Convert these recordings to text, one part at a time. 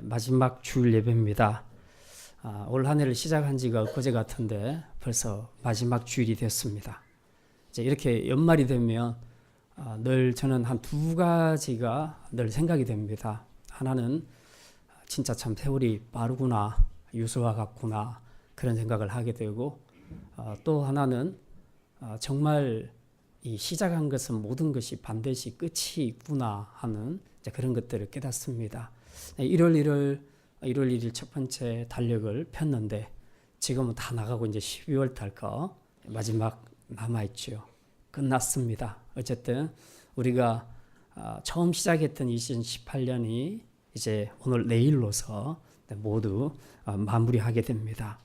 마지막 주일 예배입니다. 올 한 해를 시작한 지가 엊그제 같은데 벌써 마지막 주일이 됐습니다. 이제 이렇게 연말이 되면 늘 저는 한 두 가지가 늘 생각이 됩니다. 하나는 진짜 참 세월이 빠르구나, 유수와 같구나 그런 생각을 하게 되고, 또 하나는 정말 이 시작한 것은 모든 것이 반드시 끝이 있구나 하는 그런 것들을 깨닫습니다. 1월 1일 첫 번째 달력을 폈는데 지금은 다 나가고 이제 12월 달 거 마지막 남아있죠. 끝났습니다. 어쨌든 우리가 처음 시작했던 2018년이 이제 오늘 내일로서 모두 마무리하게 됩니다.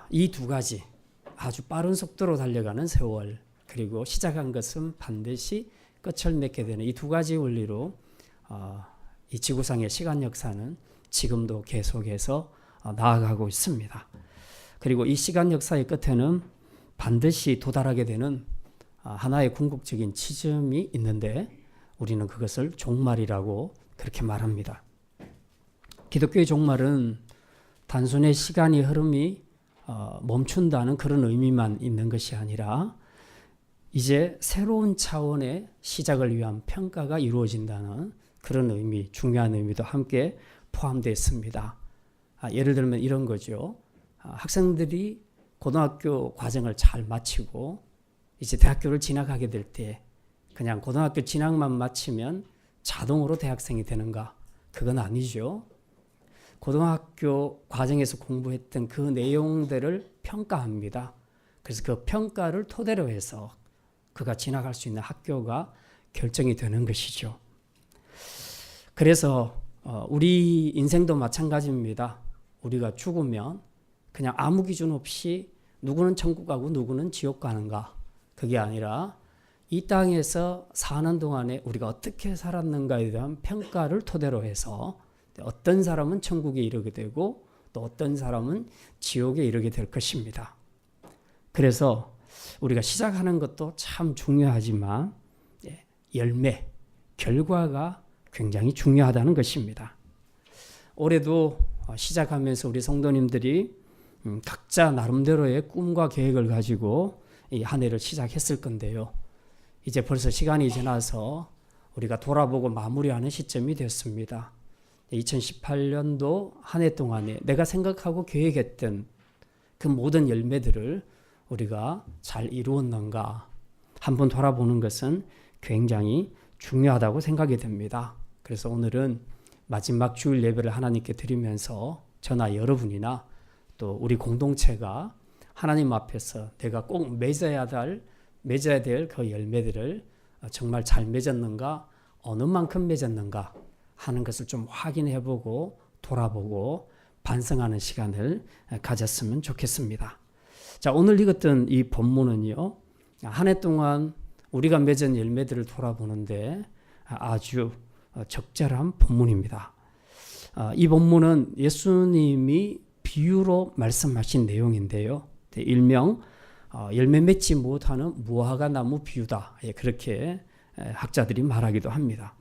이 두 가지 아주 빠른 속도로 달려가는 세월, 그리고 시작한 것은 반드시 끝을 맺게 되는 이 두 가지 원리로 이 지구상의 시간 역사는 지금도 계속해서 나아가고 있습니다. 그리고 이 시간 역사의 끝에는 반드시 도달하게 되는 하나의 궁극적인 지점이 있는데 우리는 그것을 종말이라고 그렇게 말합니다. 기독교의 종말은 단순히 시간의 흐름이 멈춘다는 그런 의미만 있는 것이 아니라 이제 새로운 차원의 시작을 위한 평가가 이루어진다는 그런 의미, 중요한 의미도 함께 포함되어 있습니다. 예를 들면 이런 거죠. 학생들이 고등학교 과정을 잘 마치고 이제 대학교를 진학하게 될 때 그냥 고등학교 진학만 마치면 자동으로 대학생이 되는가? 그건 아니죠. 고등학교 과정에서 공부했던 그 내용들을 평가합니다. 그래서 그 평가를 토대로 해서 그가 진학할 수 있는 학교가 결정이 되는 것이죠. 그래서 우리 인생도 마찬가지입니다. 우리가 죽으면 그냥 아무 기준 없이 누구는 천국 가고 누구는 지옥 가는가, 그게 아니라 이 땅에서 사는 동안에 우리가 어떻게 살았는가에 대한 평가를 토대로 해서 어떤 사람은 천국에 이르게 되고 또 어떤 사람은 지옥에 이르게 될 것입니다. 그래서 우리가 시작하는 것도 참 중요하지만 열매, 결과가 굉장히 중요하다는 것입니다. 올해도 시작하면서 우리 성도님들이 각자 나름대로의 꿈과 계획을 가지고 이 한 해를 시작했을 건데요. 이제 벌써 시간이 지나서 우리가 돌아보고 마무리하는 시점이 됐습니다. 2018년도 한 해 동안에 내가 생각하고 계획했던 그 모든 열매들을 우리가 잘 이루었는가 한번 돌아보는 것은 굉장히 중요하다고 생각이 됩니다. 그래서 오늘은 마지막 주일 예배를 하나님께 드리면서 저나 여러분이나 또 우리 공동체가 하나님 앞에서 내가 꼭 맺어야 될 그 열매들을 정말 잘 맺었는가, 어느 만큼 맺었는가 하는 것을 좀 확인해보고 돌아보고 반성하는 시간을 가졌으면 좋겠습니다. 자, 오늘 읽었던 이 본문은요, 한 해 동안 우리가 맺은 열매들을 돌아보는데 아주 적절한 본문입니다. 이 본문은 예수님이 비유로 말씀하신 내용인데요. 일명 열매 맺지 못하는 무화과 나무 비유다, 그렇게 학자들이 말하기도 합니다.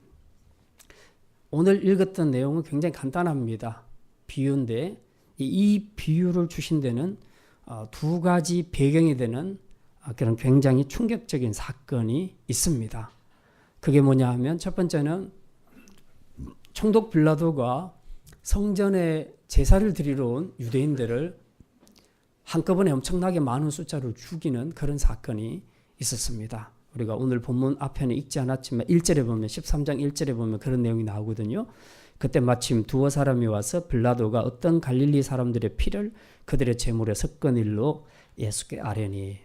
오늘 읽었던 내용은 굉장히 간단합니다. 비유인데 이 비유를 주신 데는 두 가지 배경이 되는 그런 굉장히 충격적인 사건이 있습니다. 그게 뭐냐 하면 첫 번째는 총독 빌라도가 성전에 제사를 드리러 온 유대인들을 한꺼번에 엄청나게 많은 숫자로 죽이는 그런 사건이 있었습니다. 우리가 오늘 본문 앞에는 읽지 않았지만 1절에 보면 13장 1절에 보면 그런 내용이 나오거든요. 그때 마침 두어 사람이 와서 빌라도가 어떤 갈릴리 사람들의 피를 그들의 제물에 섞은 일로 예수께 아뢰니,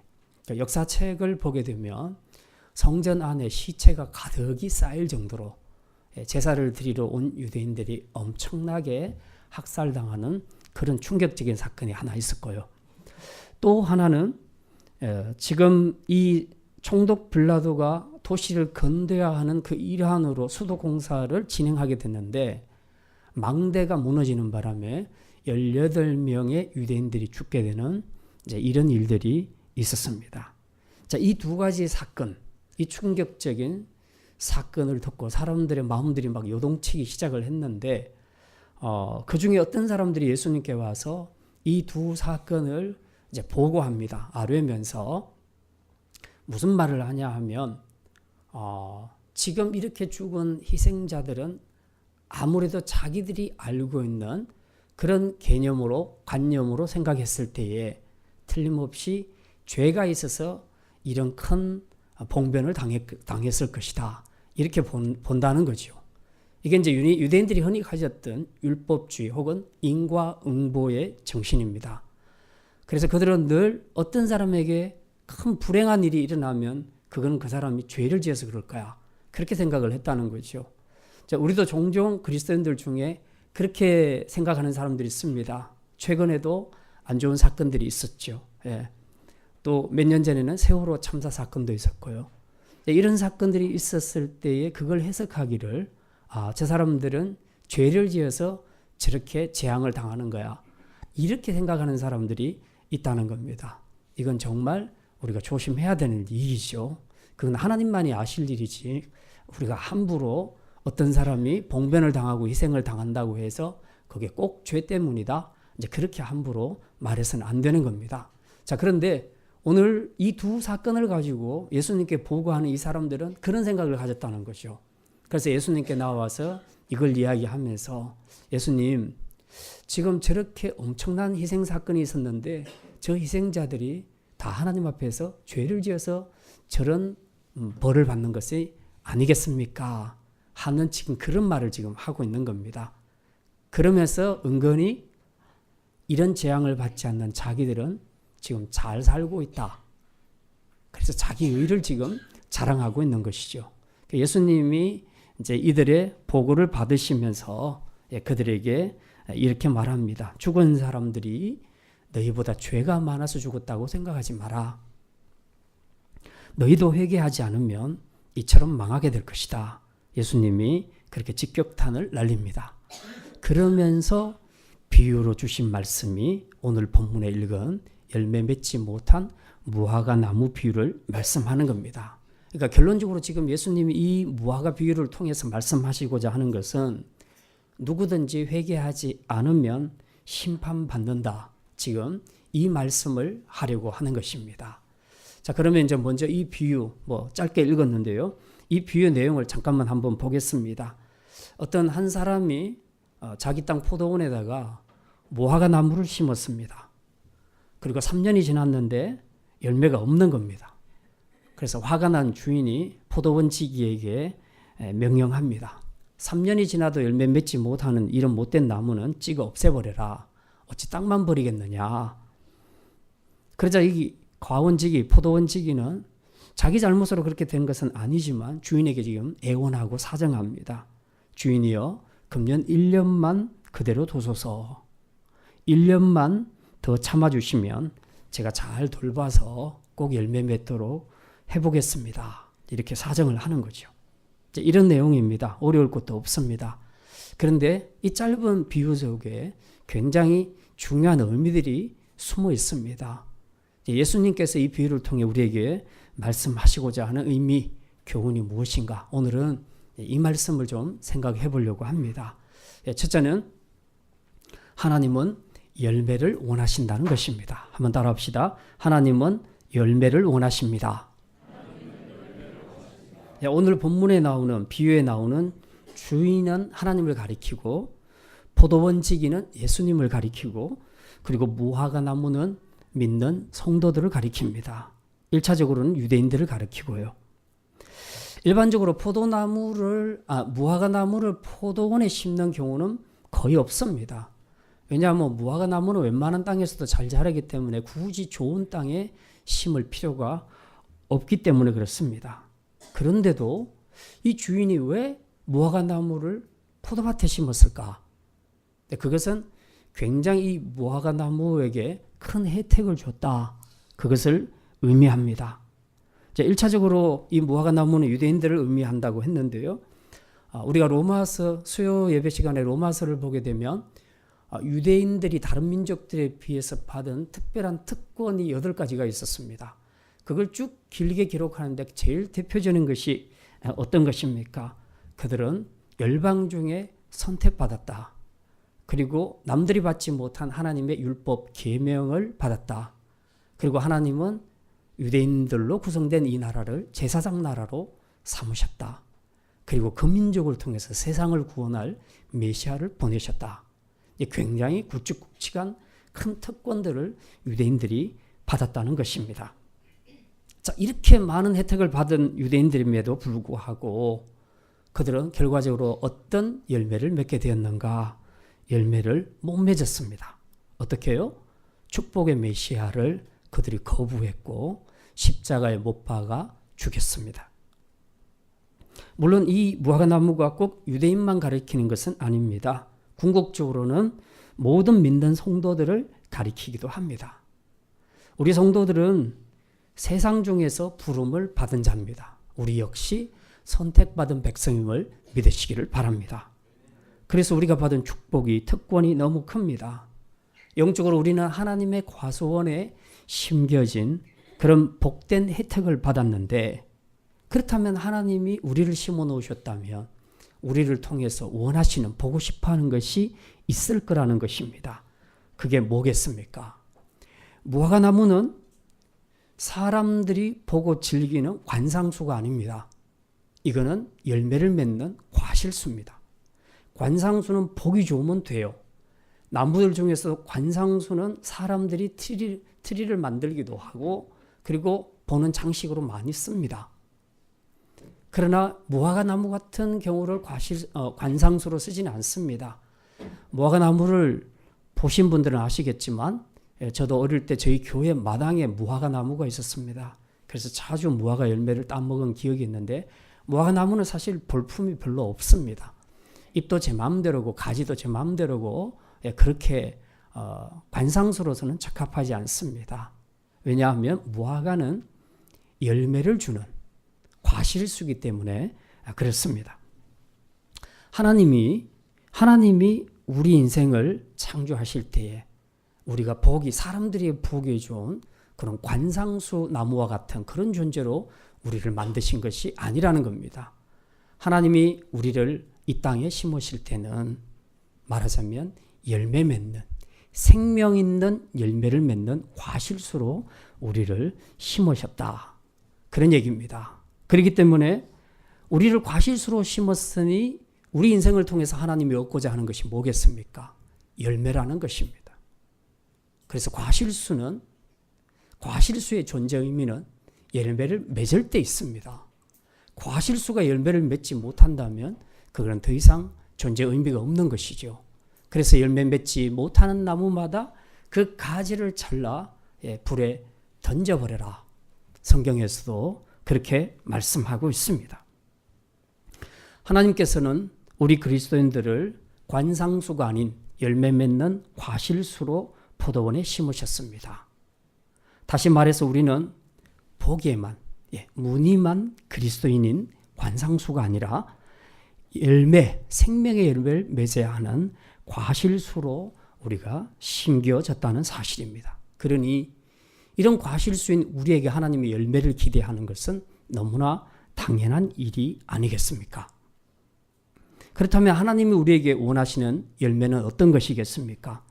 역사책을 보게 되면 성전 안에 시체가 가득히 쌓일 정도로 제사를 드리러 온 유대인들이 엄청나게 학살당하는 그런 충격적인 사건이 하나 있었고요. 또 하나는 지금 이 총독 빌라도가 도시를 건드려야 하는 그 일환으로 수도 공사를 진행하게 됐는데 망대가 무너지는 바람에 18명의 유대인들이 죽게 되는 이제 이런 일들이 있었습니다. 자, 이 두 가지 사건, 이 충격적인 사건을 듣고 사람들의 마음들이 막 요동치기 시작을 했는데 그 중에 어떤 사람들이 예수님께 와서 이 두 사건을 이제 보고합니다. 아뢰면서 무슨 말을 하냐 하면 지금 이렇게 죽은 희생자들은 아무래도 자기들이 알고 있는 그런 개념으로 관념으로 생각했을 때에 틀림없이 죄가 있어서 이런 큰 봉변을 당했을 것이다. 이렇게 본다는 거죠. 이게 이제 유대인들이 흔히 가졌던 율법주의 혹은 인과응보의 정신입니다. 그래서 그들은 늘 어떤 사람에게 큰 불행한 일이 일어나면 그건 그 사람이 죄를 지어서 그럴 거야. 그렇게 생각을 했다는 거죠. 자, 우리도 종종 그리스도인들 중에 그렇게 생각하는 사람들이 있습니다. 최근에도 안 좋은 사건들이 있었죠. 예. 또 몇 년 전에는 세월호 참사 사건도 있었고요. 이런 사건들이 있었을 때에 그걸 해석하기를 저 사람들은 죄를 지어서 저렇게 재앙을 당하는 거야. 이렇게 생각하는 사람들이 있다는 겁니다. 이건 정말 우리가 조심해야 되는 일이죠. 그건 하나님만이 아실 일이지 우리가 함부로 어떤 사람이 봉변을 당하고 희생을 당한다고 해서 그게 꼭 죄 때문이다. 이제 그렇게 함부로 말해서는 안 되는 겁니다. 자, 그런데 오늘 이 두 사건을 가지고 예수님께 보고하는 이 사람들은 그런 생각을 가졌다는 거죠. 그래서 예수님께 나와서 이걸 이야기하면서 예수님, 지금 저렇게 엄청난 희생 사건이 있었는데 저 희생자들이 다 하나님 앞에서 죄를 지어서 저런 벌을 받는 것이 아니겠습니까? 하는 지금 그런 말을 지금 하고 있는 겁니다. 그러면서 은근히 이런 재앙을 받지 않는 자기들은 지금 잘 살고 있다. 그래서 자기 의를 지금 자랑하고 있는 것이죠. 예수님이 이제 이들의 보고를 받으시면서 그들에게 이렇게 말합니다. 죽은 사람들이 너희보다 죄가 많아서 죽었다고 생각하지 마라. 너희도 회개하지 않으면 이처럼 망하게 될 것이다. 예수님이 그렇게 직격탄을 날립니다. 그러면서 비유로 주신 말씀이 오늘 본문에 읽은 열매 맺지 못한 무화과 나무 비유를 말씀하는 겁니다. 그러니까 결론적으로 지금 예수님이 이 무화과 비유를 통해서 말씀하시고자 하는 것은 누구든지 회개하지 않으면 심판받는다. 지금 이 말씀을 하려고 하는 것입니다. 자, 그러면 이제 먼저 이 비유 짧게 읽었는데요. 이 비유 내용을 잠깐만 한번 보겠습니다. 어떤 한 사람이 자기 땅 포도원에다가 무화과 나무를 심었습니다. 그리고 3년이 지났는데 열매가 없는 겁니다. 그래서 화가 난 주인이 포도원 지기에게 명령합니다. 3년이 지나도 열매 맺지 못하는 이런 못된 나무는 찍어 없애버려라. 어찌 땅만 버리겠느냐. 그러자 이 과원지기, 포도원지기는 자기 잘못으로 그렇게 된 것은 아니지만 주인에게 지금 애원하고 사정합니다. 주인이여, 금년 1년만 그대로 두소서. 1년만 더 참아주시면 제가 잘 돌봐서 꼭 열매 맺도록 해보겠습니다. 이렇게 사정을 하는 거죠. 이런 내용입니다. 어려울 것도 없습니다. 그런데 이 짧은 비유 속에 굉장히 중요한 의미들이 숨어 있습니다. 예수님께서 이 비유를 통해 우리에게 말씀하시고자 하는 의미, 교훈이 무엇인가? 오늘은 이 말씀을 좀 생각해 보려고 합니다. 첫째는 하나님은 열매를 원하신다는 것입니다. 한번 따라합시다. 하나님은 열매를 원하십니다. 오늘 본문에 나오는 비유에 나오는 주인은 하나님을 가리키고 포도원 지기는 예수님을 가리키고 그리고 무화과 나무는 믿는 성도들을 가리킵니다. 1차적으로는 유대인들을 가리키고요. 일반적으로 무화과 나무를 포도원에 심는 경우는 거의 없습니다. 왜냐하면 무화과 나무는 웬만한 땅에서도 잘 자라기 때문에 굳이 좋은 땅에 심을 필요가 없기 때문에 그렇습니다. 그런데도 이 주인이 왜 무화과 나무를 포도밭에 심었을까? 그것은 굉장히 이 무화과 나무에게 큰 혜택을 줬다. 그것을 의미합니다. 1차적으로 이 무화과 나무는 유대인들을 의미한다고 했는데요. 우리가 로마서 수요 예배 시간에 로마서를 보게 되면 유대인들이 다른 민족들에 비해서 받은 특별한 특권이 8가지가 있었습니다. 그걸 쭉 길게 기록하는데 제일 대표적인 것이 어떤 것입니까? 그들은 열방 중에 선택받았다. 그리고 남들이 받지 못한 하나님의 율법 계명을 받았다. 그리고 하나님은 유대인들로 구성된 이 나라를 제사장 나라로 삼으셨다. 그리고 그 민족을 통해서 세상을 구원할 메시아를 보내셨다. 굉장히 굵직굵직한 큰 특권들을 유대인들이 받았다는 것입니다. 자, 이렇게 많은 혜택을 받은 유대인들임에도 불구하고 그들은 결과적으로 어떤 열매를 맺게 되었는가? 열매를 못 맺었습니다. 어떻게요? 축복의 메시아를 그들이 거부했고 십자가에 못 박아 죽였습니다. 물론 이 무화과나무가 꼭 유대인만 가리키는 것은 아닙니다. 궁극적으로는 모든 믿는 성도들을 가리키기도 합니다. 우리 성도들은 세상 중에서 부름을 받은 자입니다. 우리 역시 선택받은 백성임을 믿으시기를 바랍니다. 그래서 우리가 받은 축복이 특권이 너무 큽니다. 영적으로 우리는 하나님의 과수원에 심겨진 그런 복된 혜택을 받았는데, 그렇다면 하나님이 우리를 심어 놓으셨다면 우리를 통해서 원하시는, 보고 싶어하는 것이 있을 거라는 것입니다. 그게 뭐겠습니까? 무화과나무는 사람들이 보고 즐기는 관상수가 아닙니다. 이거는 열매를 맺는 과실수입니다. 관상수는 보기 좋으면 돼요. 나무들 중에서 관상수는 사람들이 트리를 만들기도 하고 그리고 보는 장식으로 많이 씁니다. 그러나 무화과나무 같은 경우를 관상수로 쓰지는 않습니다. 무화과나무를 보신 분들은 아시겠지만 저도 어릴 때 저희 교회 마당에 무화과나무가 있었습니다. 그래서 자주 무화과 열매를 따먹은 기억이 있는데, 무화과나무는 사실 볼품이 별로 없습니다. 잎도 제 마음대로고 가지도 제 마음대로고 그렇게 관상수로서는 적합하지 않습니다. 왜냐하면 무화과는 열매를 주는 과실수이기 때문에 그렇습니다. 하나님이 우리 인생을 창조하실 때에 우리가 사람들이 보기에 좋은 그런 관상수 나무와 같은 그런 존재로 우리를 만드신 것이 아니라는 겁니다. 하나님이 우리를 이 땅에 심으실 때는 말하자면 열매 맺는, 생명 있는 열매를 맺는 과실수로 우리를 심으셨다. 그런 얘기입니다. 그렇기 때문에 우리를 과실수로 심었으니 우리 인생을 통해서 하나님이 얻고자 하는 것이 뭐겠습니까? 열매라는 것입니다. 그래서 과실수의 존재 의미는 열매를 맺을 때 있습니다. 과실수가 열매를 맺지 못한다면 그건 더 이상 존재 의미가 없는 것이죠. 그래서 열매 맺지 못하는 나무마다 그 가지를 잘라 불에 던져버려라. 성경에서도 그렇게 말씀하고 있습니다. 하나님께서는 우리 그리스도인들을 관상수가 아닌 열매 맺는 과실수로 포도원에 심으셨습니다. 다시 말해서 우리는 보기에만, 무늬만 그리스도인인 관상수가 아니라 생명의 열매를 맺어야 하는 과실수로 우리가 심겨졌다는 사실입니다. 그러니 이런 과실수인 우리에게 하나님의 열매를 기대하는 것은 너무나 당연한 일이 아니겠습니까? 그렇다면 하나님이 우리에게 원하시는 열매는 어떤 것이겠습니까?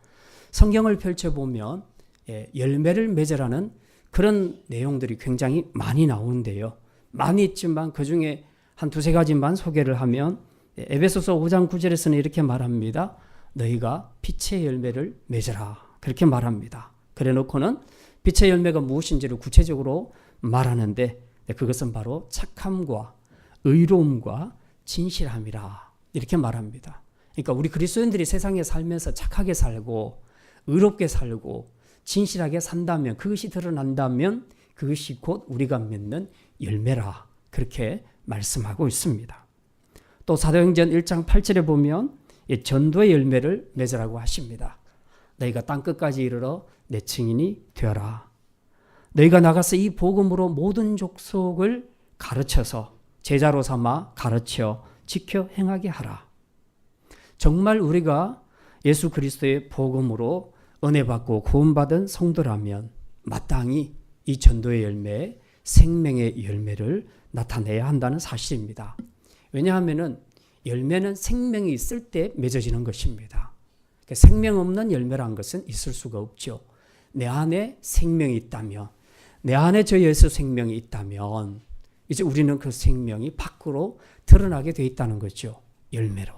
성경을 펼쳐보면 열매를 맺으라는 그런 내용들이 굉장히 많이 나오는데요. 많이 있지만 그중에 한 두세 가지만 소개를 하면 에베소서 5장 9절에서는 이렇게 말합니다. 너희가 빛의 열매를 맺으라. 그렇게 말합니다. 그래 놓고는 빛의 열매가 무엇인지를 구체적으로 말하는데 그것은 바로 착함과 의로움과 진실함이라. 이렇게 말합니다. 그러니까 우리 그리스도인들이 세상에 살면서 착하게 살고 의롭게 살고 진실하게 산다면, 그것이 드러난다면 그것이 곧 우리가 맺는 열매라. 그렇게 말씀하고 있습니다. 또 사도행전 1장 8절에 보면 전도의 열매를 맺으라고 하십니다. 너희가 땅끝까지 이르러 내 증인이 되어라. 너희가 나가서 이 복음으로 모든 족속을 가르쳐서 제자로 삼아 가르쳐 지켜 행하게 하라. 정말 우리가 예수 그리스도의 복음으로 은혜 받고 구원받은 성도라면 마땅히 이 전도의 열매, 생명의 열매를 나타내야 한다는 사실입니다. 왜냐하면 열매는 생명이 있을 때 맺어지는 것입니다. 생명 없는 열매란 것은 있을 수가 없죠. 내 안에 생명이 있다면, 내 안에 저 예수 생명이 있다면 이제 우리는 그 생명이 밖으로 드러나게 돼 있다는 거죠. 열매로.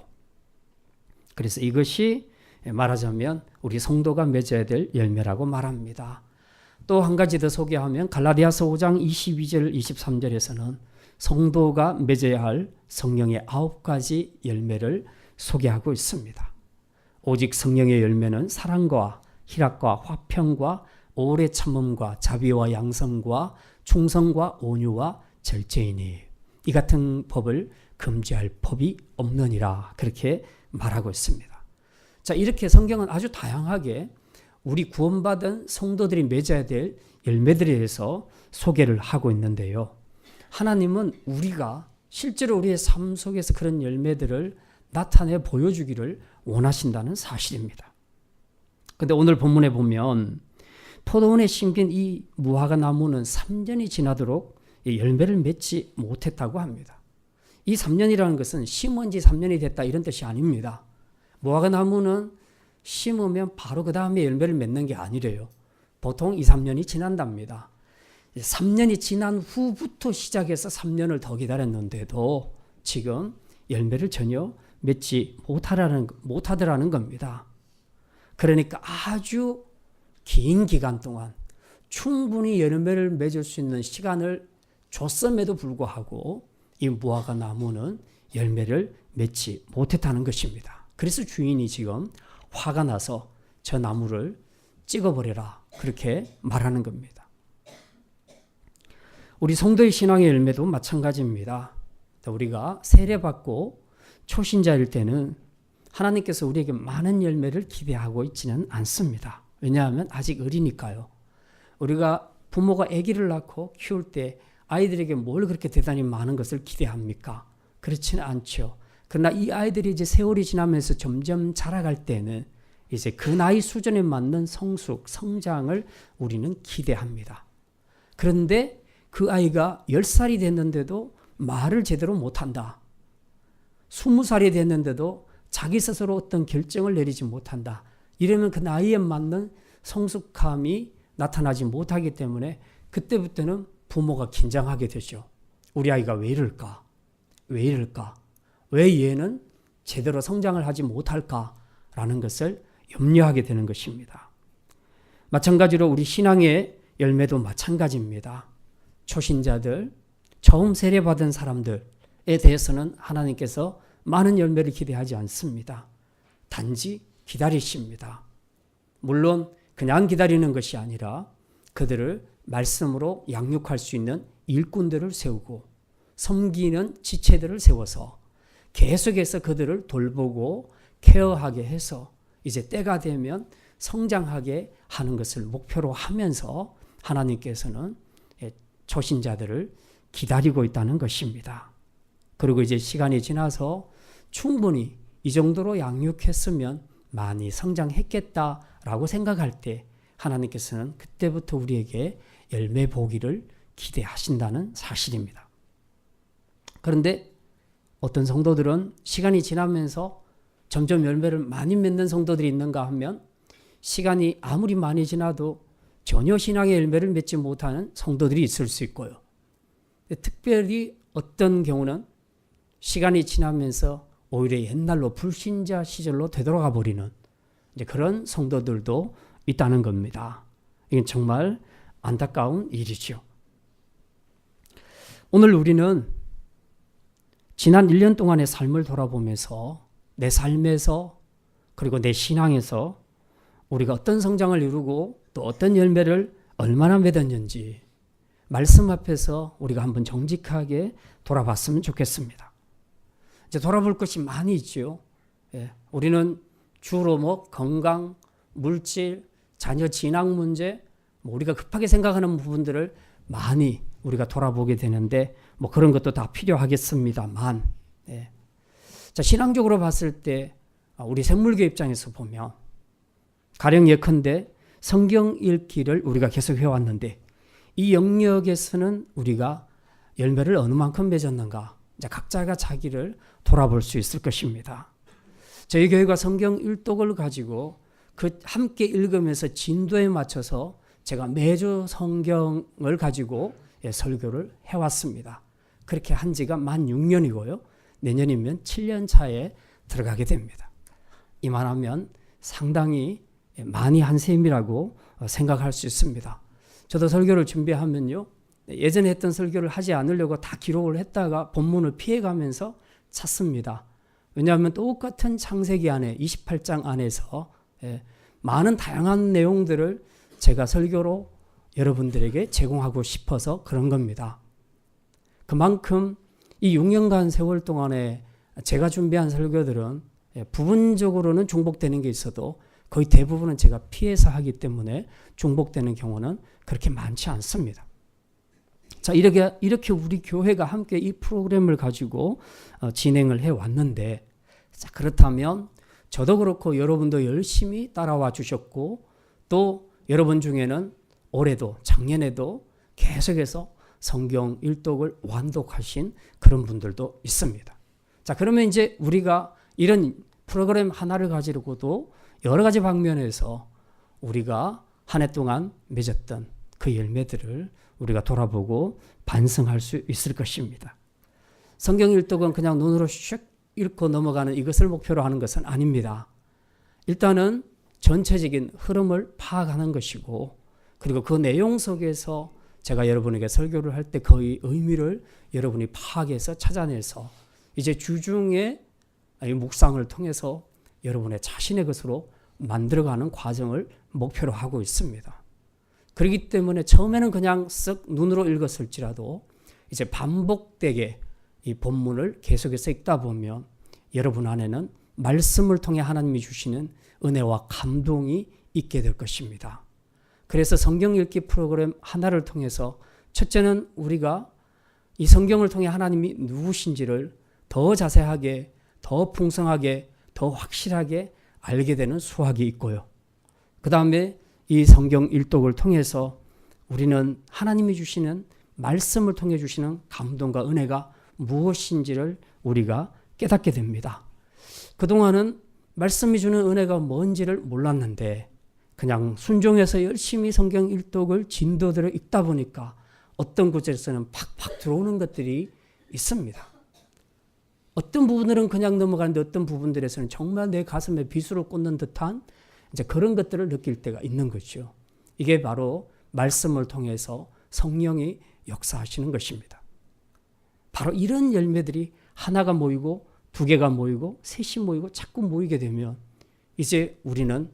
그래서 이것이 말하자면 우리 성도가 맺어야 될 열매라고 말합니다. 또 한 가지 더 소개하면 갈라디아서 5장 22절 23절에서는 성도가 맺어야 할 성령의 9가지 열매를 소개하고 있습니다. 오직 성령의 열매는 사랑과 희락과 화평과 오래 참음과 자비와 양성과 충성과 온유와 절제이니 이 같은 법을 금지할 법이 없느니라 그렇게 말하고 있습니다. 자, 이렇게 성경은 아주 다양하게 우리 구원받은 성도들이 맺어야 될 열매들에 대해서 소개를 하고 있는데요. 하나님은 우리가 실제로 우리의 삶 속에서 그런 열매들을 나타내 보여주기를 원하신다는 사실입니다. 그런데 오늘 본문에 보면 포도원에 심긴 이 무화과 나무는 3년이 지나도록 열매를 맺지 못했다고 합니다. 이 3년이라는 것은 심은 지 3년이 됐다 이런 뜻이 아닙니다. 무화과 나무는 심으면 바로 그 다음에 열매를 맺는 게 아니래요. 보통 2, 3년이 지난답니다. 3년이 지난 후부터 시작해서 3년을 더 기다렸는데도 지금 열매를 전혀 맺지 못하더라는 겁니다. 그러니까 아주 긴 기간 동안 충분히 열매를 맺을 수 있는 시간을 줬음에도 불구하고 이 무화과 나무는 열매를 맺지 못했다는 것입니다. 그래서 주인이 지금 화가 나서 저 나무를 찍어버려라 그렇게 말하는 겁니다. 우리 성도의 신앙의 열매도 마찬가지입니다. 우리가 세례받고 초신자일 때는 하나님께서 우리에게 많은 열매를 기대하고 있지는 않습니다. 왜냐하면 아직 어리니까요. 우리가 부모가 아기를 낳고 키울 때 아이들에게 뭘 그렇게 대단히 많은 것을 기대합니까? 그렇지는 않죠. 그러나 이 아이들이 이제 세월이 지나면서 점점 자라갈 때는 이제 그 나이 수준에 맞는 성숙, 성장을 우리는 기대합니다. 그런데 그 아이가 10살이 됐는데도 말을 제대로 못한다. 20살이 됐는데도 자기 스스로 어떤 결정을 내리지 못한다. 이러면 그 나이에 맞는 성숙함이 나타나지 못하기 때문에 그때부터는 부모가 긴장하게 되죠. 우리 아이가 왜 이럴까? 왜 이럴까? 왜 얘는 제대로 성장을 하지 못할까라는 것을 염려하게 되는 것입니다. 마찬가지로 우리 신앙의 열매도 마찬가지입니다. 초신자들, 처음 세례받은 사람들에 대해서는 하나님께서 많은 열매를 기대하지 않습니다. 단지 기다리십니다. 물론 그냥 기다리는 것이 아니라 그들을 말씀으로 양육할 수 있는 일꾼들을 세우고 섬기는 지체들을 세워서 계속해서 그들을 돌보고 케어하게 해서 이제 때가 되면 성장하게 하는 것을 목표로 하면서 하나님께서는 초신자들을 기다리고 있다는 것입니다. 그리고 이제 시간이 지나서 충분히 이 정도로 양육했으면 많이 성장했겠다라고 생각할 때 하나님께서는 그때부터 우리에게 열매 보기를 기대하신다는 사실입니다. 그런데 어떤 성도들은 시간이 지나면서 점점 열매를 많이 맺는 성도들이 있는가 하면 시간이 아무리 많이 지나도 전혀 신앙의 열매를 맺지 못하는 성도들이 있을 수 있고요. 특별히 어떤 경우는 시간이 지나면서 오히려 옛날로 불신자 시절로 되돌아가 버리는 이제 그런 성도들도 있다는 겁니다. 이건 정말 안타까운 일이죠. 오늘 우리는 지난 1년 동안의 삶을 돌아보면서 내 삶에서 그리고 내 신앙에서 우리가 어떤 성장을 이루고 또 어떤 열매를 얼마나 맺었는지 말씀 앞에서 우리가 한번 정직하게 돌아봤으면 좋겠습니다. 이제 돌아볼 것이 많이 있죠. 우리는 주로 건강, 물질, 자녀 진학 문제, 우리가 급하게 생각하는 부분들을 많이 우리가 돌아보게 되는데 그런 것도 다 필요하겠습니다만, 자, 신앙적으로 봤을 때 우리 생물교 입장에서 보면 가령 예컨대 성경 읽기를 우리가 계속 해왔는데 이 영역에서는 우리가 열매를 어느 만큼 맺었는가? 이제 각자가 자기를 돌아볼 수 있을 것입니다. 저희 교회가 성경 일독을 가지고 그 함께 읽으면서 진도에 맞춰서 제가 매주 성경을 가지고 설교를 해왔습니다. 그렇게 한 지가 만 6년이고요. 내년이면 7년 차에 들어가게 됩니다. 이만하면 상당히 많이 한 셈이라고 생각할 수 있습니다. 저도 설교를 준비하면요. 예전에 했던 설교를 하지 않으려고 다 기록을 했다가 본문을 피해가면서 찾습니다. 왜냐하면 똑같은 창세기 안에 28장 안에서 많은 다양한 내용들을 제가 설교로 여러분들에게 제공하고 싶어서 그런 겁니다. 그만큼 이 6년간 세월 동안에 제가 준비한 설교들은 부분적으로는 중복되는 게 있어도 거의 대부분은 제가 피해서 하기 때문에 중복되는 경우는 그렇게 많지 않습니다. 자, 이렇게 우리 교회가 함께 이 프로그램을 가지고 진행을 해왔는데, 자, 그렇다면 저도 그렇고 여러분도 열심히 따라와 주셨고, 또 여러분 중에는 올해도 작년에도 계속해서 성경 일독을 완독하신 그런 분들도 있습니다. 자, 그러면 이제 우리가 이런 프로그램 하나를 가지고도 여러 가지 방면에서 우리가 한 해 동안 맺었던 그 열매들을 우리가 돌아보고 반성할 수 있을 것입니다. 성경 일독은 그냥 눈으로 슉 읽고 넘어가는 이것을 목표로 하는 것은 아닙니다. 일단은 전체적인 흐름을 파악하는 것이고, 그리고 그 내용 속에서 제가 여러분에게 설교를 할 때 그 의미를 여러분이 파악해서 찾아내서 이제 주중에 묵상을 통해서 여러분의 자신의 것으로 만들어가는 과정을 목표로 하고 있습니다. 그렇기 때문에 처음에는 그냥 쓱 눈으로 읽었을지라도 이제 반복되게 이 본문을 계속해서 읽다 보면 여러분 안에는 말씀을 통해 하나님이 주시는 은혜와 감동이 있게 될 것입니다. 그래서 성경 읽기 프로그램 하나를 통해서 첫째는 우리가 이 성경을 통해 하나님이 누구신지를 더 자세하게, 더 풍성하게, 더 확실하게 알게 되는 수학이 있고요. 그 다음에 이 성경 일독을 통해서 우리는 하나님이 주시는 말씀을 통해 주시는 감동과 은혜가 무엇인지를 우리가 깨닫게 됩니다. 그동안은 말씀이 주는 은혜가 뭔지를 몰랐는데 그냥 순종해서 열심히 성경 일독을 진도대로 읽다 보니까 어떤 구절에서는 팍팍 들어오는 것들이 있습니다. 어떤 부분들은 그냥 넘어가는데 어떤 부분들에서는 정말 내 가슴에 비수를 꽂는 듯한 이제 그런 것들을 느낄 때가 있는 거죠. 이게 바로 말씀을 통해서 성령이 역사하시는 것입니다. 바로 이런 열매들이 하나가 모이고 두 개가 모이고 셋이 모이고 자꾸 모이게 되면 이제 우리는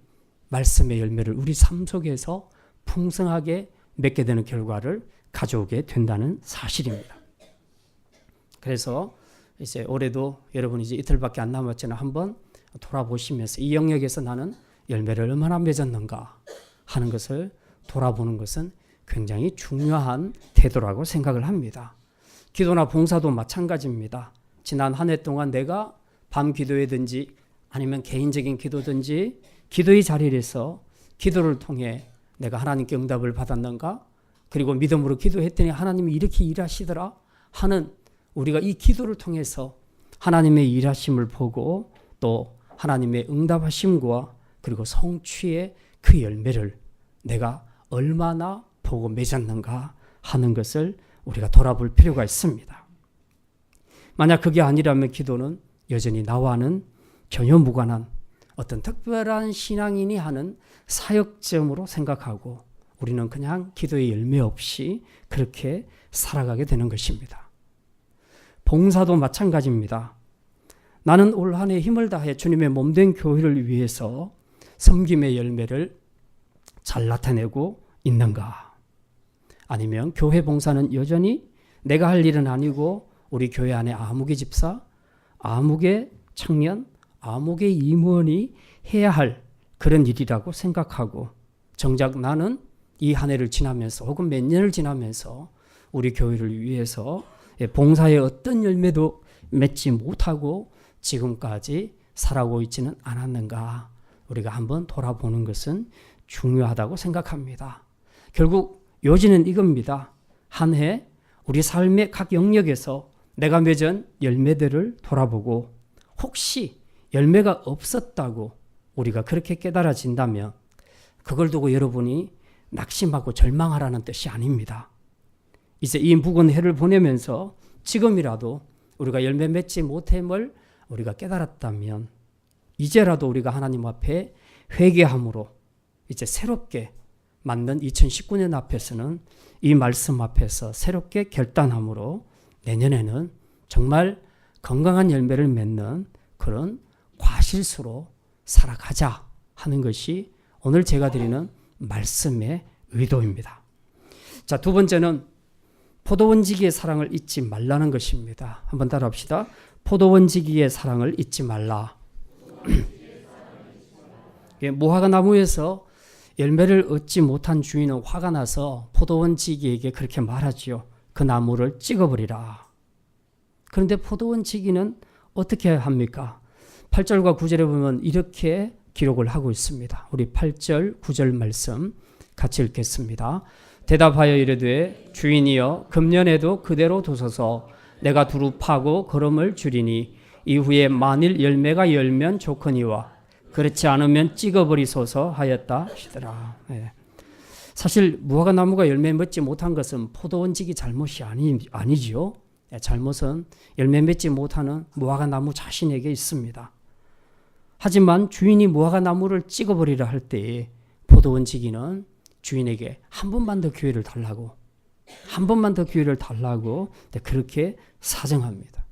말씀의 열매를 우리 삶 속에서 풍성하게 맺게 되는 결과를 가져오게 된다는 사실입니다. 그래서 이제 올해도 여러분 이제 이틀밖에 안 남았지만 한번 돌아보시면서 이 영역에서 나는 열매를 얼마나 맺었는가 하는 것을 돌아보는 것은 굉장히 중요한 태도라고 생각을 합니다. 기도나 봉사도 마찬가지입니다. 지난 한 해 동안 내가 밤 기도회든지 아니면 개인적인 기도든지 기도의 자리에서 기도를 통해 내가 하나님께 응답을 받았는가? 그리고 믿음으로 기도했더니 하나님이 이렇게 일하시더라 하는 우리가 이 기도를 통해서 하나님의 일하심을 보고 또 하나님의 응답하심과 그리고 성취의 그 열매를 내가 얼마나 보고 맺었는가 하는 것을 우리가 돌아볼 필요가 있습니다. 만약 그게 아니라면 기도는 여전히 나와는 전혀 무관한 어떤 특별한 신앙인이 하는 사역점으로 생각하고 우리는 그냥 기도의 열매 없이 그렇게 살아가게 되는 것입니다. 봉사도 마찬가지입니다. 나는 올 한 해 힘을 다해 주님의 몸된 교회를 위해서 섬김의 열매를 잘 나타내고 있는가? 아니면 교회 봉사는 여전히 내가 할 일은 아니고 우리 교회 안에 아무개 집사, 아무개 청년, 아무개 임원이 해야 할 그런 일이라고 생각하고 정작 나는 이 한 해를 지나면서 혹은 몇 년을 지나면서 우리 교회를 위해서 봉사의 어떤 열매도 맺지 못하고 지금까지 살아오고 있지는 않았는가? 우리가 한번 돌아보는 것은 중요하다고 생각합니다. 결국 요지는 이겁니다. 한 해 우리 삶의 각 영역에서 내가 맺은 열매들을 돌아보고 혹시 열매가 없었다고 우리가 그렇게 깨달아진다면 그걸 두고 여러분이 낙심하고 절망하라는 뜻이 아닙니다. 이제 이 묵은 해를 보내면서 지금이라도 우리가 열매 맺지 못함을 우리가 깨달았다면 이제라도 우리가 하나님 앞에 회개함으로 이제 새롭게 맞는 2019년 앞에서는 이 말씀 앞에서 새롭게 결단함으로 내년에는 정말 건강한 열매를 맺는 그런 과실수로 살아가자 하는 것이 오늘 제가 드리는 말씀의 의도입니다. 자, 두 번째는 포도원지기의 사랑을 잊지 말라는 것입니다. 한번 따라합시다. 포도원지기의 사랑을 잊지 말라. 무화과 나무에서 열매를 얻지 못한 주인은 화가 나서 포도원지기에게 그렇게 말하지요. 그 나무를 찍어버리라. 그런데 포도원지기는 어떻게 합니까? 8절과 9절에 보면 이렇게 기록을 하고 있습니다. 우리 8절, 9절 말씀 같이 읽겠습니다. 대답하여 이르되 주인이여 금년에도 그대로 두소서 내가 두루 파고 거름을 줄이니 이후에 만일 열매가 열면 좋거니와 그렇지 않으면 찍어버리소서 하였다 하시더라. 네. 사실 무화과 나무가 열매 맺지 못한 것은 포도원지기 잘못이 아니지요. 잘못은 열매 맺지 못하는 무화과 나무 자신에게 있습니다. 하지만 주인이 무화과 나무를 찍어버리라 할 때에 포도원지기는 주인에게 한 번만 더 기회를 달라고 그렇게 사정합니다.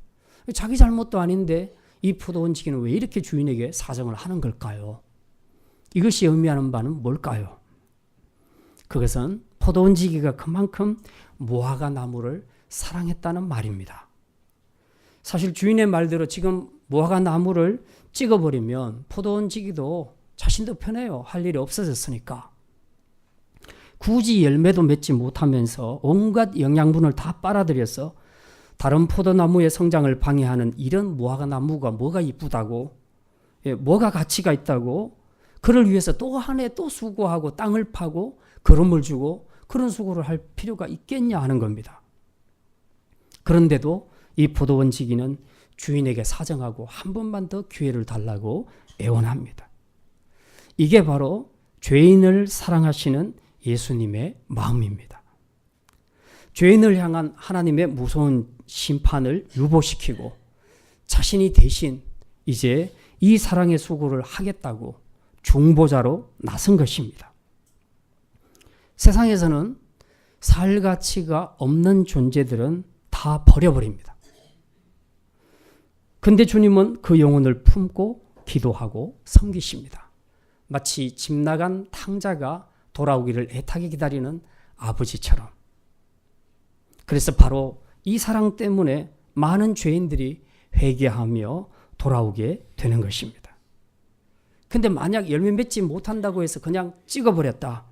자기 잘못도 아닌데 이 포도원지기는 왜 이렇게 주인에게 사정을 하는 걸까요? 이것이 의미하는 바는 뭘까요? 그것은 포도원지기가 그만큼 무화과 나무를 사랑했다는 말입니다. 사실 주인의 말대로 지금 무화과 나무를 찍어버리면 포도원지기도 자신도 편해요. 할 일이 없어졌으니까. 굳이 열매도 맺지 못하면서 온갖 영양분을 다 빨아들여서 다른 포도나무의 성장을 방해하는 이런 무화과 나무가 뭐가 이쁘다고, 뭐가 가치가 있다고, 그를 위해서 또 한 해 또 수고하고 땅을 파고 거름을 주고 그런 수고를 할 필요가 있겠냐 하는 겁니다. 그런데도 이 포도원지기는 주인에게 사정하고 한 번만 더 기회를 달라고 애원합니다. 이게 바로 죄인을 사랑하시는 예수님의 마음입니다. 죄인을 향한 하나님의 무서운 심판을 유보시키고 자신이 대신 이제 이 사랑의 수고를 하겠다고 중보자로 나선 것입니다. 세상에서는 살 가치가 없는 존재들은 다 버려버립니다. 근데 주님은 그 영혼을 품고 기도하고 섬기십니다. 마치 집 나간 탕자가 돌아오기를 애타게 기다리는 아버지처럼. 그래서 바로 이 사랑 때문에 많은 죄인들이 회개하며 돌아오게 되는 것입니다. 근데 만약 열매 맺지 못한다고 해서 그냥 찍어버렸다.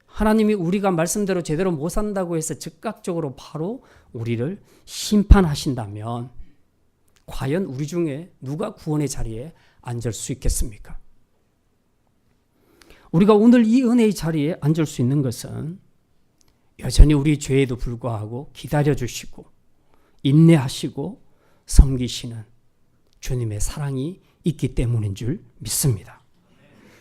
하나님이 우리가 말씀대로 제대로 못 산다고 해서 즉각적으로 바로 우리를 심판하신다면 과연 우리 중에 누가 구원의 자리에 앉을 수 있겠습니까? 우리가 오늘 이 은혜의 자리에 앉을 수 있는 것은 여전히 우리 죄에도 불구하고 기다려주시고 인내하시고 섬기시는 주님의 사랑이 있기 때문인 줄 믿습니다.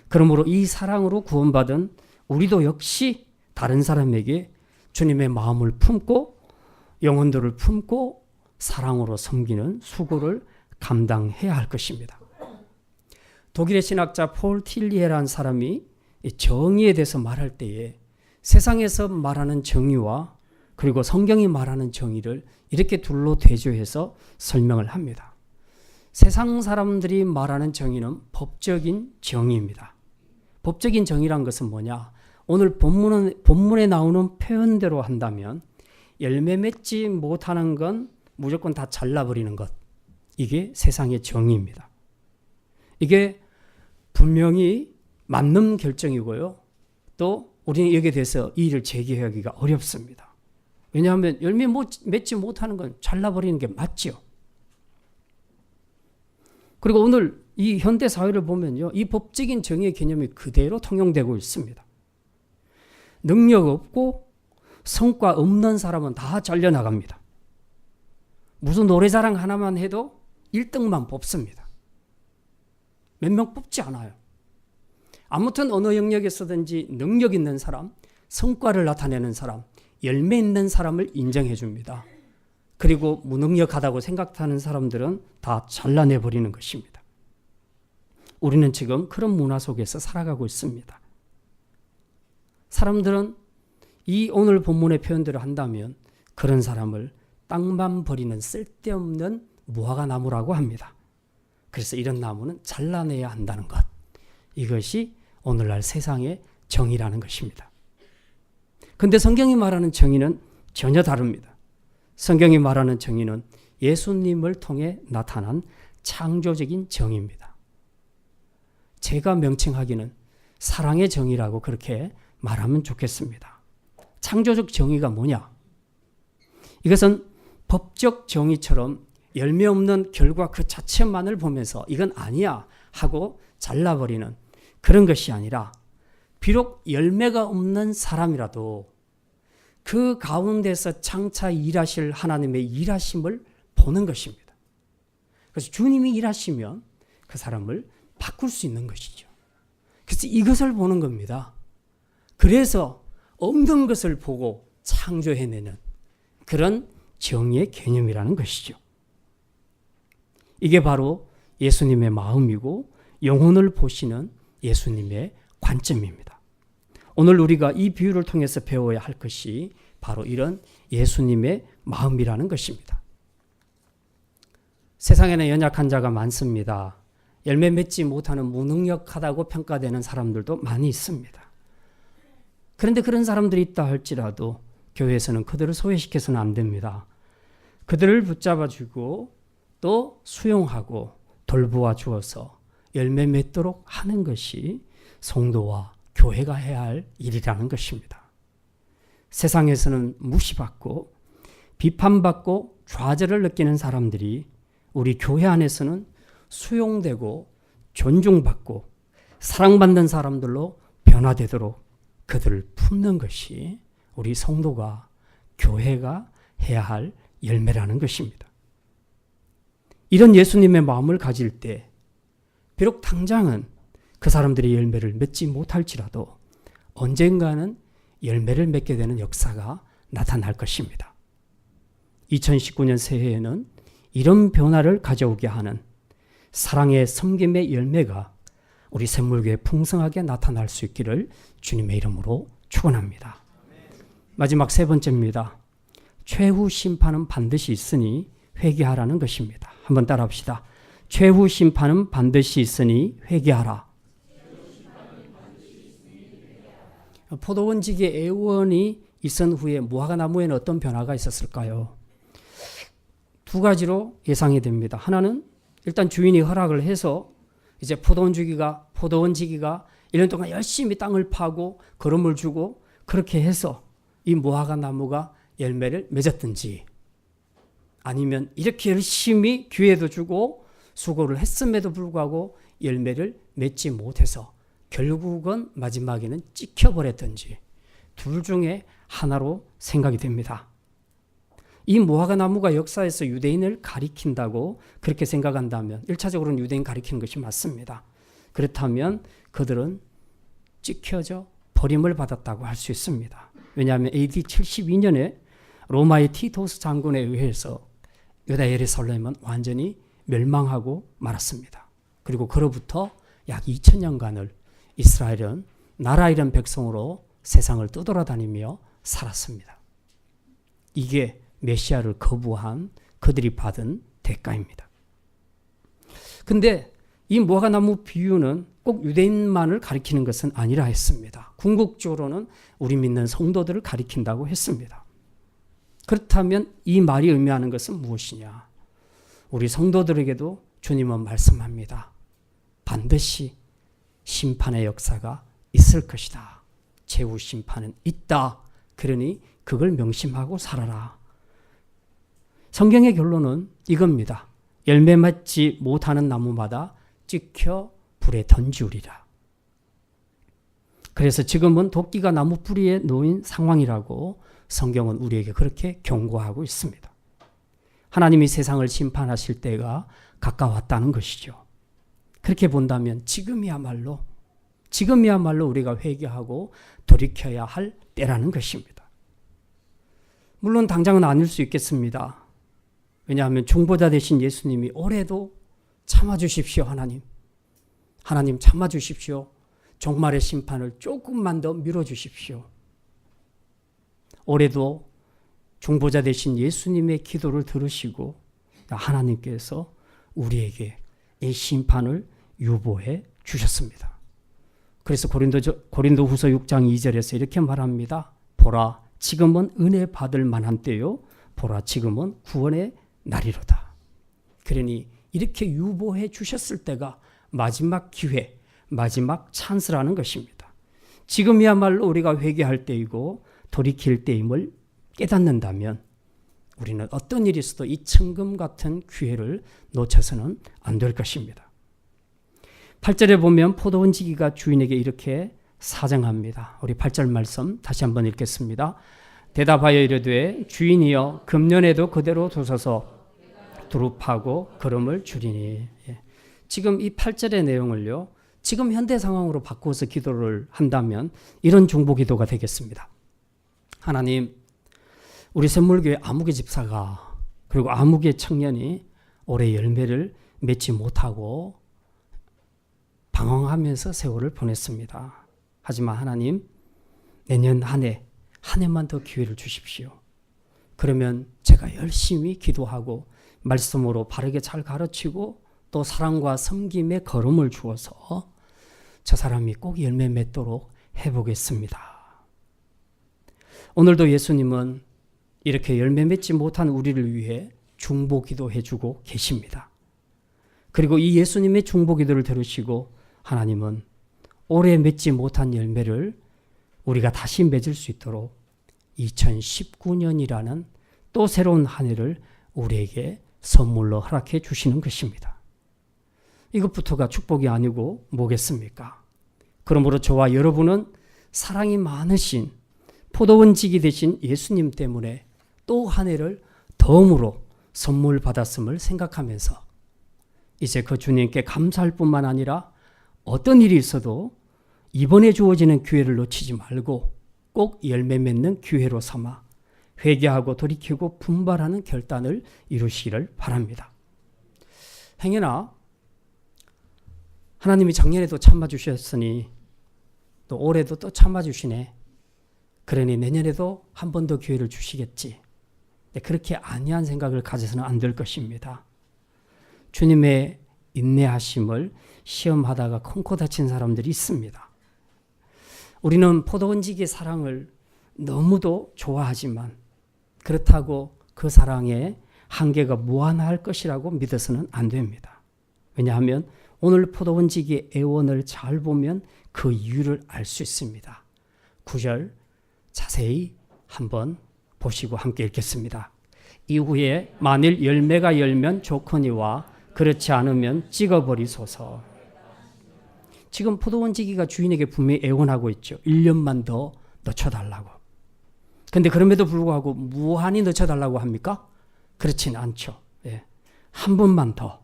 그러므로 이 사랑으로 구원받은 우리도 역시 다른 사람에게 주님의 마음을 품고 영혼들을 품고 사랑으로 섬기는 수고를 감당해야 할 것입니다. 독일의 신학자 폴 틸리에라는 사람이 정의에 대해서 말할 때에 세상에서 말하는 정의와 그리고 성경이 말하는 정의를 이렇게 둘로 대조해서 설명을 합니다. 세상 사람들이 말하는 정의는 법적인 정의입니다. 법적인 정의란 것은 뭐냐? 오늘 본문에 나오는 표현대로 한다면 열매 맺지 못하는 건 무조건 다 잘라버리는 것. 이게 세상의 정의입니다. 이게 분명히 맞는 결정이고요. 또 우리는 여기에 대해서 이의를 제기하기가 어렵습니다. 왜냐하면 열매 맺지 못하는 건 잘라버리는 게 맞죠. 그리고 오늘 이 현대 사회를 보면요, 이 법적인 정의의 개념이 그대로 통용되고 있습니다. 능력 없고 성과 없는 사람은 다 잘려나갑니다. 무슨 노래자랑 하나만 해도 1등만 뽑습니다. 몇 명 뽑지 않아요. 아무튼 어느 영역에서든지 능력 있는 사람, 성과를 나타내는 사람, 열매 있는 사람을 인정해 줍니다. 그리고 무능력하다고 생각하는 사람들은 다 잘라내버리는 것입니다. 우리는 지금 그런 문화 속에서 살아가고 있습니다. 사람들은 이 오늘 본문의 표현대로 한다면 그런 사람을 땅만 버리는 쓸데없는 무화과 나무라고 합니다. 그래서 이런 나무는 잘라내야 한다는 것. 이것이 오늘날 세상의 정의라는 것입니다. 근데 성경이 말하는 정의는 전혀 다릅니다. 성경이 말하는 정의는 예수님을 통해 나타난 창조적인 정의입니다. 제가 명칭하기는 사랑의 정의라고 그렇게 말하면 좋겠습니다. 창조적 정의가 뭐냐? 이것은 법적 정의처럼 열매 없는 결과 그 자체만을 보면서 이건 아니야 하고 잘라버리는 그런 것이 아니라 비록 열매가 없는 사람이라도 그 가운데서 장차 일하실 하나님의 일하심을 보는 것입니다. 그래서 주님이 일하시면 그 사람을 바꿀 수 있는 것이죠. 그래서 이것을 보는 겁니다. 그래서 없는 것을 보고 창조해내는 그런 정의의 개념이라는 것이죠. 이게 바로 예수님의 마음이고 영혼을 보시는 예수님의 관점입니다. 오늘 우리가 이 비유를 통해서 배워야 할 것이 바로 이런 예수님의 마음이라는 것입니다. 세상에는 연약한 자가 많습니다. 열매 맺지 못하는 무능력하다고 평가되는 사람들도 많이 있습니다. 그런데 그런 사람들이 있다 할지라도 교회에서는 그들을 소외시켜서는 안 됩니다. 그들을 붙잡아주고 또 수용하고 돌보아 주어서 열매 맺도록 하는 것이 성도와 교회가 해야 할 일이라는 것입니다. 세상에서는 무시받고 비판받고 좌절을 느끼는 사람들이 우리 교회 안에서는 수용되고 존중받고 사랑받는 사람들로 변화되도록 그들을 품는 것이 우리 성도가 교회가 해야 할 열매라는 것입니다. 이런 예수님의 마음을 가질 때 비록 당장은 그 사람들이 열매를 맺지 못할지라도 언젠가는 열매를 맺게 되는 역사가 나타날 것입니다. 2019년 새해에는 이런 변화를 가져오게 하는 사랑의 섬김의 열매가 우리 샘물교회에 풍성하게 나타날 수 있기를 주님의 이름으로 축원합니다. 마지막 세 번째입니다. 최후 심판은 반드시 있으니 회개하라는 것입니다. 한번 따라합시다. 최후 심판은 반드시 있으니 회개하라. 포도원지기의 애원이 있은 후에 무화과 나무에는 어떤 변화가 있었을까요? 두 가지로 예상이 됩니다. 하나는 일단 주인이 허락을 해서 이제 포도원지기가 1년 동안 열심히 땅을 파고 거름을 주고 그렇게 해서 이 무화과 나무가 열매를 맺었든지 아니면 이렇게 열심히 기회도 주고 수고를 했음에도 불구하고 열매를 맺지 못해서 결국은 마지막에는 찍혀버렸든지 둘 중에 하나로 생각이 됩니다. 이 무화과 나무가 역사에서 유대인을 가리킨다고 그렇게 생각한다면 1차적으로는 유대인 가리키는 것이 맞습니다. 그렇다면 그들은 찍혀져 버림을 받았다고 할 수 있습니다. 왜냐하면 AD 72년에 로마의 티토스 장군에 의해서 유다 예루살렘은 완전히 멸망하고 말았습니다. 그리고 그로부터 약 2000년간을 이스라엘은 나라 잃은 백성으로 세상을 떠돌아다니며 살았습니다. 이게 메시아를 거부한 그들이 받은 대가입니다. 근데 이 무화과 나무 비유는 꼭 유대인만을 가리키는 것은 아니라 했습니다. 궁극적으로는 우리 믿는 성도들을 가리킨다고 했습니다. 그렇다면 이 말이 의미하는 것은 무엇이냐? 우리 성도들에게도 주님은 말씀합니다. 반드시 심판의 역사가 있을 것이다. 최후 심판은 있다. 그러니 그걸 명심하고 살아라. 성경의 결론은 이겁니다. 열매 맺지 못하는 나무마다 찍혀 불에 던지우리라. 그래서 지금은 도끼가 나무 뿌리에 놓인 상황이라고 성경은 우리에게 그렇게 경고하고 있습니다. 하나님이 세상을 심판하실 때가 가까웠다는 것이죠. 그렇게 본다면 지금이야말로 우리가 회개하고 돌이켜야 할 때라는 것입니다. 물론 당장은 아닐 수 있겠습니다. 왜냐하면 중보자 되신 예수님이 올해도 참아주십시오. 하나님 참아주십시오. 종말의 심판을 조금만 더 미뤄주십시오. 올해도 중보자 되신 예수님의 기도를 들으시고 하나님께서 우리에게 이 심판을 유보해 주셨습니다. 그래서 고린도후서 6장 2절에서 이렇게 말합니다. 보라, 지금은 은혜 받을 만한 때요. 보라, 지금은 구원의 날이로다. 그러니 이렇게 유보해 주셨을 때가 마지막 기회, 마지막 찬스라는 것입니다. 지금이야말로 우리가 회개할 때이고 돌이킬 때임을 깨닫는다면 우리는 어떤 일이 있어도 이 천금 같은 기회를 놓쳐서는 안 될 것입니다. 8절에 보면 포도원 지기가 주인에게 이렇게 사정합니다. 우리 8절 말씀 다시 한번 읽겠습니다. 대답하여 이르되 주인이여 금년에도 그대로 두소서 두루 파고 거름을 줄이니. 지금 이 8절의 내용을요, 지금 현대 상황으로 바꾸어서 기도를 한다면 이런 중보 기도가 되겠습니다. 하나님, 우리 샘물교회 아무개 집사가 그리고 아무개 청년이 올해 열매를 맺지 못하고 방황하면서 세월을 보냈습니다. 하지만 하나님, 내년 한 해만 더 기회를 주십시오. 그러면 제가 열심히 기도하고 말씀으로 바르게 잘 가르치고 또 사랑과 섬김의 걸음을 주어서 저 사람이 꼭 열매 맺도록 해보겠습니다. 오늘도 예수님은 이렇게 열매 맺지 못한 우리를 위해 중보 기도해주고 계십니다. 그리고 이 예수님의 중보 기도를 들으시고 하나님은 올해 맺지 못한 열매를 우리가 다시 맺을 수 있도록 2019년이라는 또 새로운 한 해를 우리에게 선물로 허락해 주시는 것입니다. 이것부터가 축복이 아니고 뭐겠습니까? 그러므로 저와 여러분은 사랑이 많으신 포도원 지기 되신 예수님 때문에 또 한 해를 덤으로 선물 받았음을 생각하면서 이제 그 주님께 감사할 뿐만 아니라 어떤 일이 있어도 이번에 주어지는 기회를 놓치지 말고 꼭 열매 맺는 기회로 삼아 회개하고 돌이키고 분발하는 결단을 이루시기를 바랍니다. 행여나 하나님이 작년에도 참아주셨으니 또 올해도 또 참아주시네. 그러니 내년에도 한 번 더 기회를 주시겠지. 그렇게 안이한 생각을 가져서는 안 될 것입니다. 주님의 인내하심을 시험하다가 콩코 다친 사람들이 있습니다. 우리는 포도원지기의 사랑을 너무도 좋아하지만 그렇다고 그 사랑의 한계가 무한할 것이라고 믿어서는 안 됩니다. 왜냐하면 오늘 포도원지기의 애원을 잘 보면 그 이유를 알 수 있습니다. 9절 자세히 한번 보시고 함께 읽겠습니다. 이후에 만일 열매가 열면 좋거니와 그렇지 않으면 찍어버리소서. 지금 포도원지기가 주인에게 분명히 애원하고 있죠. 1년만 더 늦춰달라고. 근데 그럼에도 불구하고 무한히 늦춰달라고 합니까? 그렇진 않죠. 예. 한 번만 더.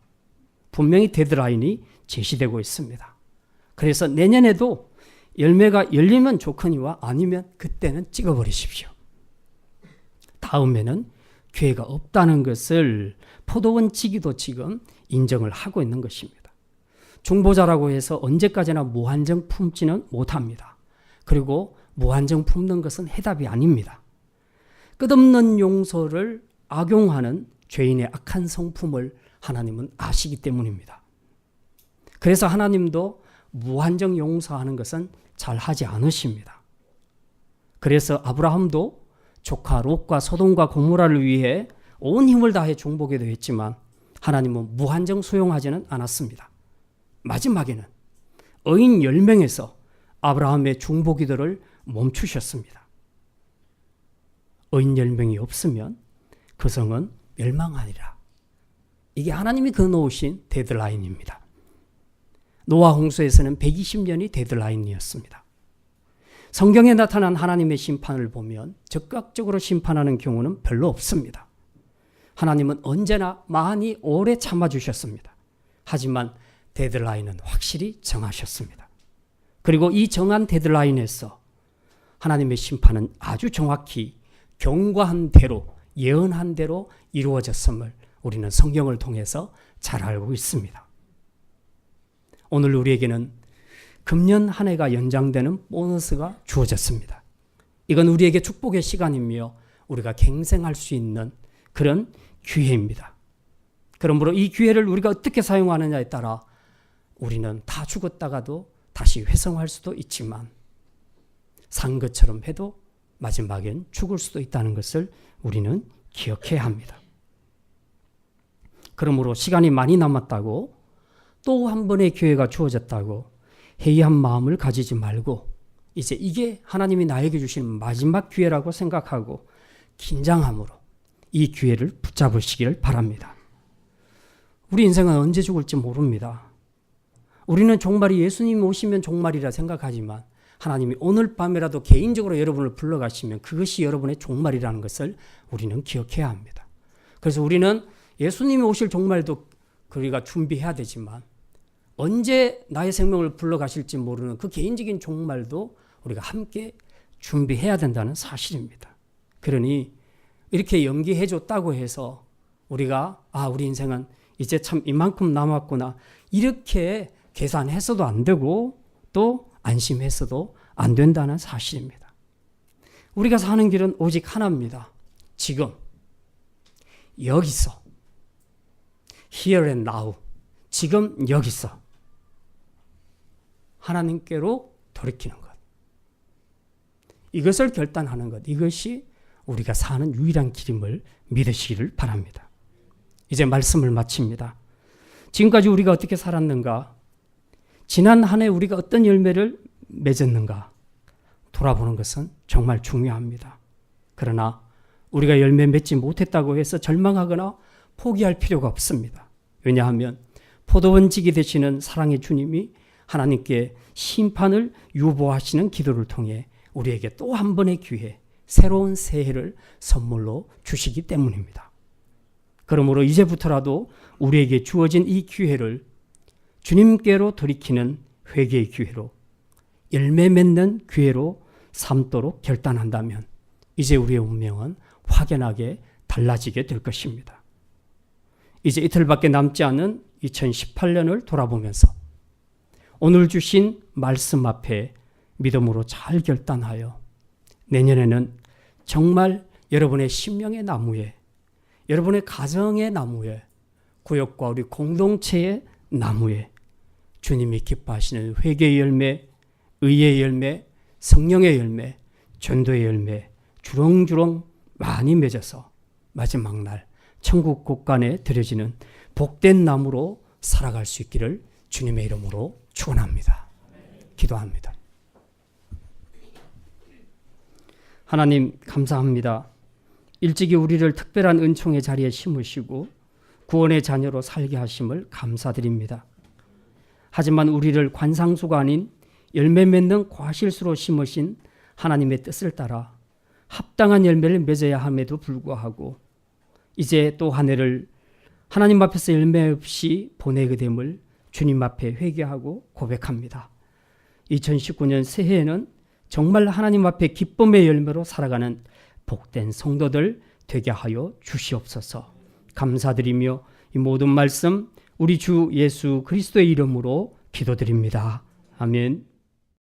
분명히 데드라인이 제시되고 있습니다. 그래서 내년에도 열매가 열리면 좋거니와 아니면 그때는 찍어버리십시오. 다음에는 기회가 없다는 것을 포도원 지기도 지금 인정을 하고 있는 것입니다. 중보자라고 해서 언제까지나 무한정 품지는 못합니다. 그리고 무한정 품는 것은 해답이 아닙니다. 끝없는 용서를 악용하는 죄인의 악한 성품을 하나님은 아시기 때문입니다. 그래서 하나님도 무한정 용서하는 것은 잘 하지 않으십니다. 그래서 아브라함도 조카 롯과 소돔과 고모라를 위해 온 힘을 다해 중보기도 했지만 하나님은 무한정 수용하지는 않았습니다. 마지막에는 의인 10명에서 아브라함의 중보기도를 멈추셨습니다. 의인 10명이 없으면 그 성은 멸망하리라. 이게 하나님이 그어놓으신 데드라인입니다. 노아 홍수에서는 120년이 데드라인이었습니다. 성경에 나타난 하나님의 심판을 보면 즉각적으로 심판하는 경우는 별로 없습니다. 하나님은 언제나 많이 오래 참아주셨습니다. 하지만 데드라인은 확실히 정하셨습니다. 그리고 이 정한 데드라인에서 하나님의 심판은 아주 정확히 경고한 대로, 예언한 대로 이루어졌음을 우리는 성경을 통해서 잘 알고 있습니다. 오늘 우리에게는 금년 한 해가 연장되는 보너스가 주어졌습니다. 이건 우리에게 축복의 시간이며 우리가 갱생할 수 있는 그런 기회입니다. 그러므로 이 기회를 우리가 어떻게 사용하느냐에 따라 우리는 다 죽었다가도 다시 회생할 수도 있지만 산 것처럼 해도 마지막엔 죽을 수도 있다는 것을 우리는 기억해야 합니다. 그러므로 시간이 많이 남았다고 또 한 번의 기회가 주어졌다고 해이한 마음을 가지지 말고 이제 이게 하나님이 나에게 주신 마지막 기회라고 생각하고 긴장함으로 이 기회를 붙잡으시기를 바랍니다. 우리 인생은 언제 죽을지 모릅니다. 우리는 종말이 예수님이 오시면 종말이라 생각하지만 하나님이 오늘 밤이라도 개인적으로 여러분을 불러가시면 그것이 여러분의 종말이라는 것을 우리는 기억해야 합니다. 그래서 우리는 예수님이 오실 종말도 우리가 준비해야 되지만 언제 나의 생명을 불러가실지 모르는 그 개인적인 종말도 우리가 함께 준비해야 된다는 사실입니다. 그러니 이렇게 연기해 줬다고 해서 우리가 우리 인생은 이제 참 이만큼 남았구나 이렇게 계산해서도 안 되고 또 안심해서도 안 된다는 사실입니다. 우리가 사는 길은 오직 하나입니다. 지금 여기서 here and now 지금 여기서 하나님께로 돌이키는 것, 이것을 결단하는 것, 이것이 우리가 사는 유일한 길임을 믿으시기를 바랍니다. 이제 말씀을 마칩니다. 지금까지 우리가 어떻게 살았는가, 지난 한 해 우리가 어떤 열매를 맺었는가 돌아보는 것은 정말 중요합니다. 그러나 우리가 열매 맺지 못했다고 해서 절망하거나 포기할 필요가 없습니다. 왜냐하면 포도원지기 되시는 사랑의 주님이 하나님께 심판을 유보하시는 기도를 통해 우리에게 또 한 번의 기회, 새로운 새해를 선물로 주시기 때문입니다. 그러므로 이제부터라도 우리에게 주어진 이 기회를 주님께로 돌이키는 회개의 기회로, 열매 맺는 기회로 삼도록 결단한다면 이제 우리의 운명은 확연하게 달라지게 될 것입니다. 이제 이틀밖에 남지 않은 2018년을 돌아보면서 오늘 주신 말씀 앞에 믿음으로 잘 결단하여 내년에는 정말 여러분의 심령의 나무에, 여러분의 가정의 나무에, 구역과 우리 공동체의 나무에 주님이 기뻐하시는 회개의 열매, 의의 열매, 성령의 열매, 전도의 열매 주렁주렁 많이 맺어서 마지막 날 천국 곳간에 들여지는 복된 나무로 살아갈 수 있기를 주님의 이름으로 축원합니다. 기도합니다. 하나님 감사합니다. 일찍이 우리를 특별한 은총의 자리에 심으시고 구원의 자녀로 살게 하심을 감사드립니다. 하지만 우리를 관상수가 아닌 열매 맺는 과실수로 심으신 하나님의 뜻을 따라 합당한 열매를 맺어야 함에도 불구하고 이제 또 한 해를 하나님 앞에서 열매 없이 보내게 됨을 주님 앞에 회개하고 고백합니다. 2019년 새해에는 정말 하나님 앞에 기쁨의 열매로 살아가는 복된 성도들 되게 하여 주시옵소서. 감사드리며 이 모든 말씀 우리 주 예수 그리스도의 이름으로 기도드립니다. 아멘.